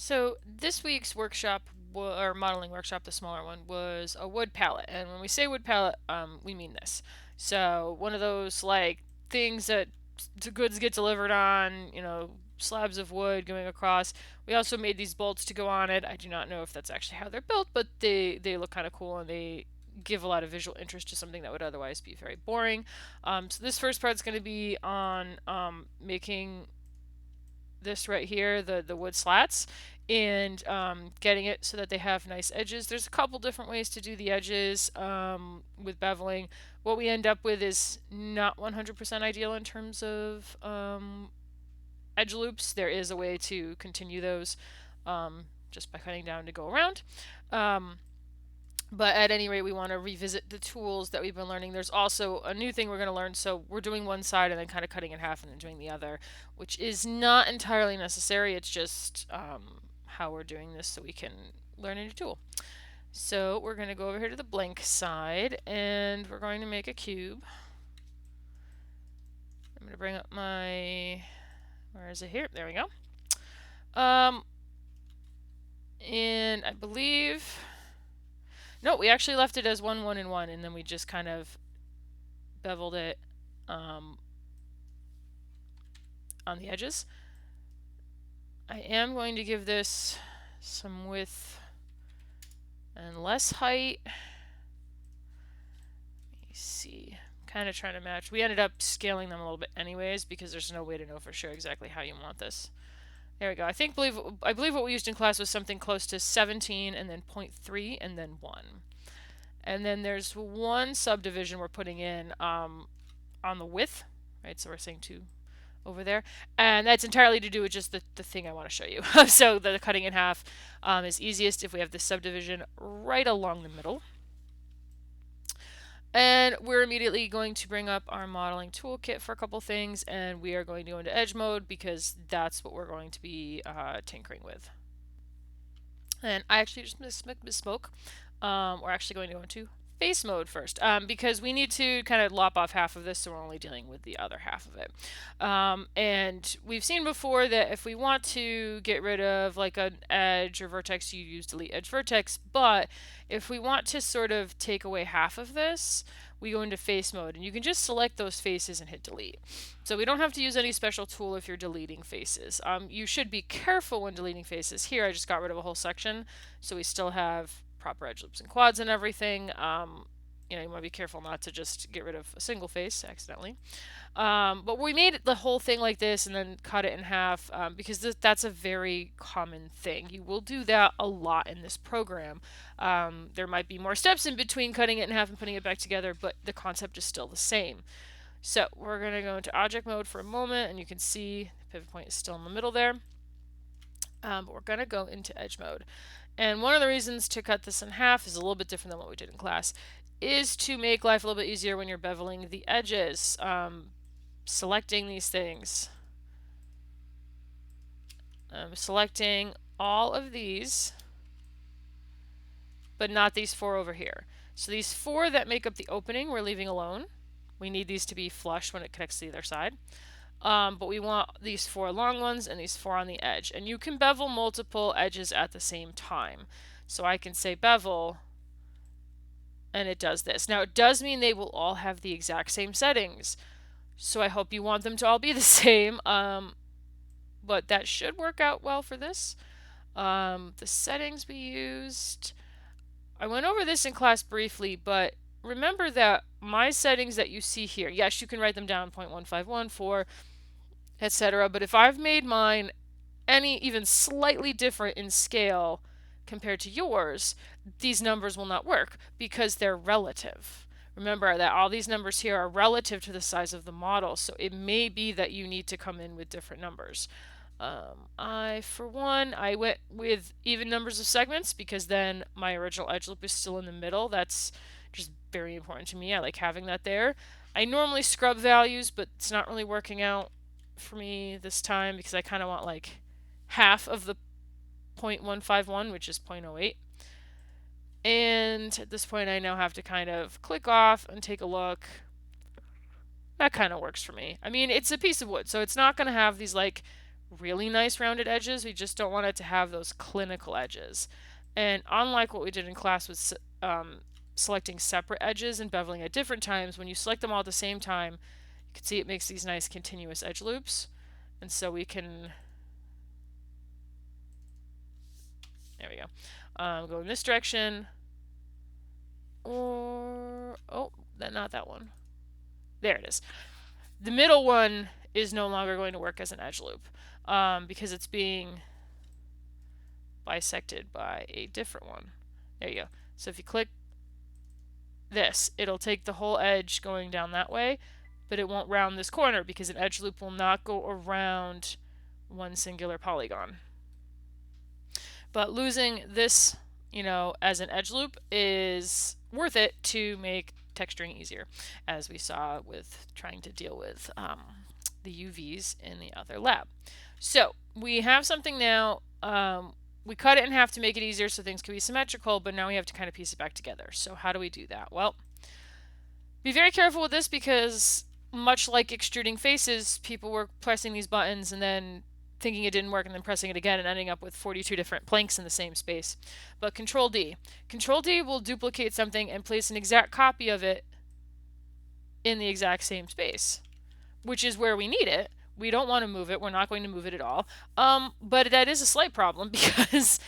So this week's workshop, or modeling workshop, the smaller one, was a wood palette. And when we say wood palette, we mean this. So one of those like things that the goods get delivered on, slabs of wood going across. We also made these bolts to go on it. I do not know if that's actually how they're built, but they look kind of cool and they give a lot of visual interest to something that would otherwise be very boring. So this first part is going to be on making this right here, the wood slats, and getting it so that they have nice edges. There's a couple different ways to do the edges with beveling. What we end up with is not 100% ideal in terms of edge loops. There is a way to continue those just by cutting down to go around. Um, but at any rate, we want to revisit the tools that we've been learning. There's also a new thing we're going to learn. So we're doing one side and then kind of cutting in half and then doing the other, which is not entirely necessary. It's just how we're doing this so we can learn a new tool. So we're going to go over here to the blank side and we're going to make a cube. I'm going to bring up my, where is it here? There we go. And I believe, no, we actually left it as 1, 1, and 1, and then we just kind of beveled it on the edges. I am going to give this some width and less height. Let me see. Kind of trying to match. We ended up scaling them a little bit anyways because there's no way to know for sure exactly how you want this. There we go. I believe what we used in class was something close to 17 and then 0.3 and then 1. And then there's one subdivision we're putting in on the width, right? So we're saying 2 over there, and that's entirely to do with just the thing I want to show you. So the cutting in half is easiest if we have this subdivision right along the middle. And we're immediately going to bring up our modeling toolkit for a couple things, and we are going to go into edge mode because that's what we're going to be tinkering with. And I actually just misspoke. We're actually going to go into face mode first because we need to kind of lop off half of this, so we're only dealing with the other half of it. And we've seen before that if we want to get rid of like an edge or vertex, you use delete edge vertex. But if we want to sort of take away half of this, we go into face mode, and you can just select those faces and hit delete. So we don't have to use any special tool if you're deleting faces. You should be careful when deleting faces. Here I just got rid of a whole section, so we still have proper edge loops and quads and everything. You want to be careful not to just get rid of a single face accidentally. But we made the whole thing like this and then cut it in half because that's a very common thing. You will do that a lot in this program. There might be more steps in between cutting it in half and putting it back together, but the concept is still the same. So we're going to go into object mode for a moment, and you can see the pivot point is still in the middle there. But we're going to go into edge mode. And one of the reasons to cut this in half is a little bit different than what we did in class, is to make life a little bit easier when you're beveling the edges. Selecting these things. Selecting all of these, but not these 4 over here. So these 4 that make up the opening, we're leaving alone. We need these to be flush when it connects to the other side. But we want these 4 long ones and these 4 on the edge. And you can bevel multiple edges at the same time. So I can say bevel, and it does this. Now it does mean they will all have the exact same settings. So I hope you want them to all be the same. But that should work out well for this. The settings we used, I went over this in class briefly, but remember that my settings that you see here, yes, you can write them down, 0.151, 4, etc. But if I've made mine any even slightly different in scale compared to yours, these numbers will not work because they're relative. Remember that all these numbers here are relative to the size of the model, so it may be that you need to come in with different numbers. For one, I went with even numbers of segments because then my original edge loop is still in the middle. That's just very important to me. I like having that there. I normally scrub values, but it's not really working out for me this time because I kind of want like half of the 0.151, which is 0.08. And at this point I now have to kind of click off and take a look. That kind of works for me. I mean, it's a piece of wood, so it's not going to have these like really nice rounded edges. We just don't want it to have those clinical edges. And unlike what we did in class with selecting separate edges and beveling at different times, when you select them all at the same time, you can see it makes these nice continuous edge loops. And so we can, there we go, go in this direction, or, oh, not that one. There it is. The middle one is no longer going to work as an edge loop because it's being bisected by a different one. There you go. So if you click this, it'll take the whole edge going down that way, but it won't round this corner because an edge loop will not go around one singular polygon. But losing this, as an edge loop is worth it to make texturing easier, as we saw with trying to deal with the UVs in the other lab. So we have something now. We cut it in half to make it easier so things can be symmetrical, but now we have to kind of piece it back together. So how do we do that? Well, be very careful with this because much like extruding faces, people were pressing these buttons and then thinking it didn't work and then pressing it again and ending up with 42 different planks in the same space. But Control D. Control D will duplicate something and place an exact copy of it in the exact same space, which is where we need it. We don't want to move it. We're not going to move it at all. But that is a slight problem because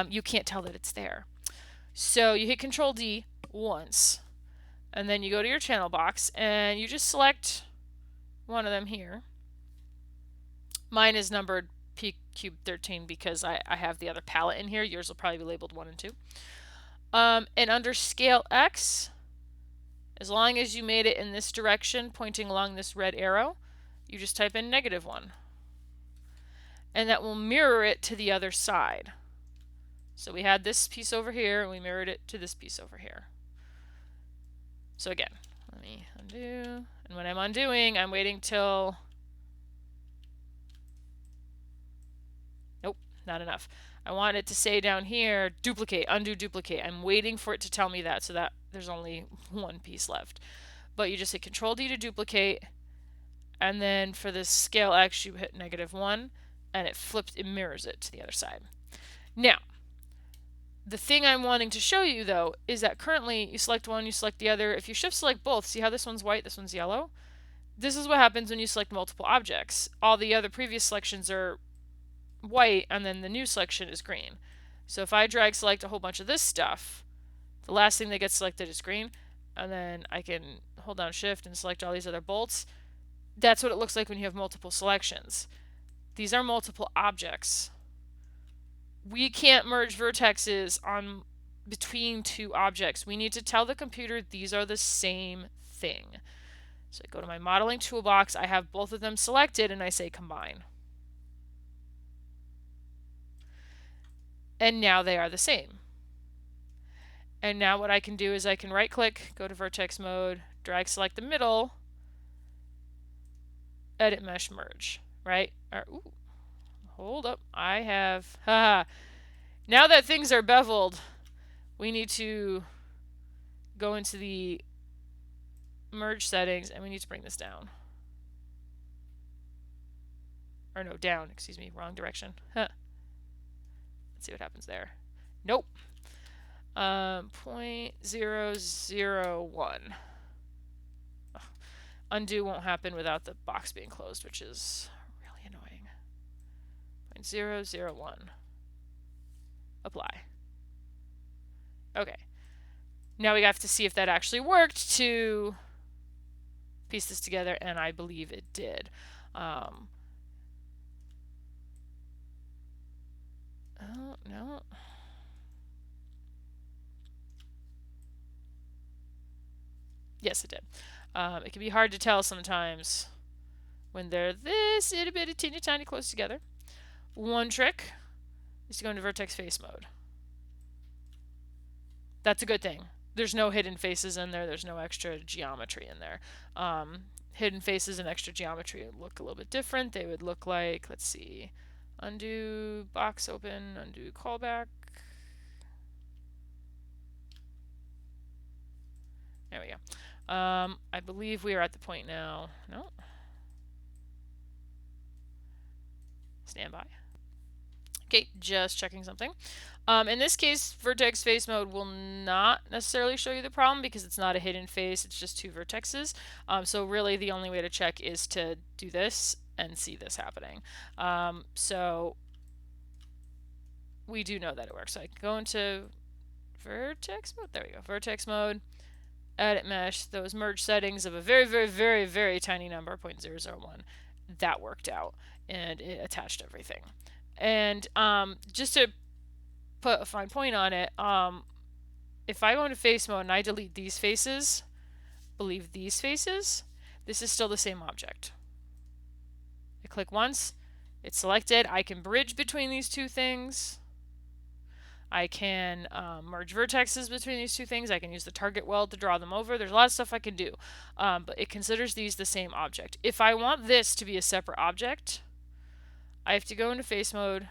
you can't tell that it's there. So you hit Control D once, and then you go to your channel box, and you just select one of them here. Mine is numbered P cube 13 because I have the other palette in here. Yours will probably be labeled 1 and 2. And under Scale X, as long as you made it in this direction, pointing along this red arrow, you just type in -1. And that will mirror it to the other side. So we had this piece over here, and we mirrored it to this piece over here. So again, let me undo. And when I'm undoing, I'm waiting till... Nope, not enough. I want it to say down here, duplicate, undo, duplicate. I'm waiting for it to tell me that so that there's only one piece left. But you just hit Control D to duplicate, and then for this Scale X, you hit -1, and it mirrors it to the other side. Now, the thing I'm wanting to show you, though, is that currently you select one, you select the other. If you shift select both, see how this one's white, this one's yellow? This is what happens when you select multiple objects. All the other previous selections are white, and then the new selection is green. So if I drag select a whole bunch of this stuff, the last thing that gets selected is green, and then I can hold down Shift and select all these other bolts. That's what it looks like when you have multiple selections. These are multiple objects. We can't merge vertexes on between two objects. We need to tell the computer these are the same thing. So I go to my modeling toolbox, I have both of them selected, and I say combine. And now they are the same. And now what I can do is I can right click, go to vertex mode, drag select the middle, edit mesh merge, right? Ooh, hold up, I have, haha. Now that things are beveled, we need to go into the merge settings and we need to bring this down. Or no, down, excuse me, wrong direction. Huh. Let's see what happens there. Nope. 0.001. Ugh. Undo won't happen without the box being closed, which is really annoying. 0.001. Apply. Okay. Now we have to see if that actually worked to piece this together, and I believe it did. Oh, no. Yes, it did. It can be hard to tell sometimes when they're this itty bitty teeny tiny close together. One trick is to go into vertex face mode. That's a good thing. There's no hidden faces in there. There's no extra geometry in there. Hidden faces and extra geometry would look a little bit different. They would look like, let's see, undo, box open, undo callback. There we go. I believe we are at the point now. No. Stand by. Okay, just checking something. In this case, vertex face mode will not necessarily show you the problem because it's not a hidden face, it's just two vertexes. So really the only way to check is to do this and see this happening. So we do know that it works. So I can go into vertex mode. There we go. Vertex mode. Edit mesh. Those merge settings of a very, very, very, very tiny number, 0.001. That worked out, and it attached everything. And just to put a fine point on it, if I go into face mode and I delete these faces, leave these faces, this is still the same object. I click once, it's selected. I can bridge between these two things. I can merge vertexes between these two things. I can use the target weld to draw them over. There's a lot of stuff I can do, but it considers these the same object. If I want this to be a separate object, I have to go into face mode,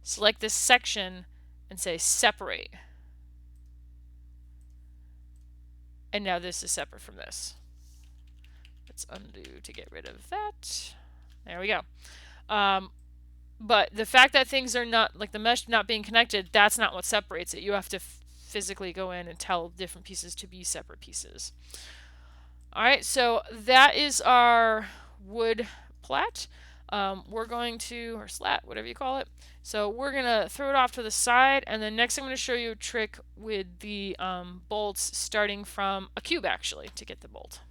select this section, and say separate. And now this is separate from this. Let's undo to get rid of that. There we go. But the fact that things are not, like the mesh not being connected, that's not what separates it. You have to physically go in and tell different pieces to be separate pieces. Alright, so that is our wood plat. We're going to, or slat, whatever you call it. So we're going to throw it off to the side, and then next I'm going to show you a trick with the bolts starting from a cube actually to get the bolt.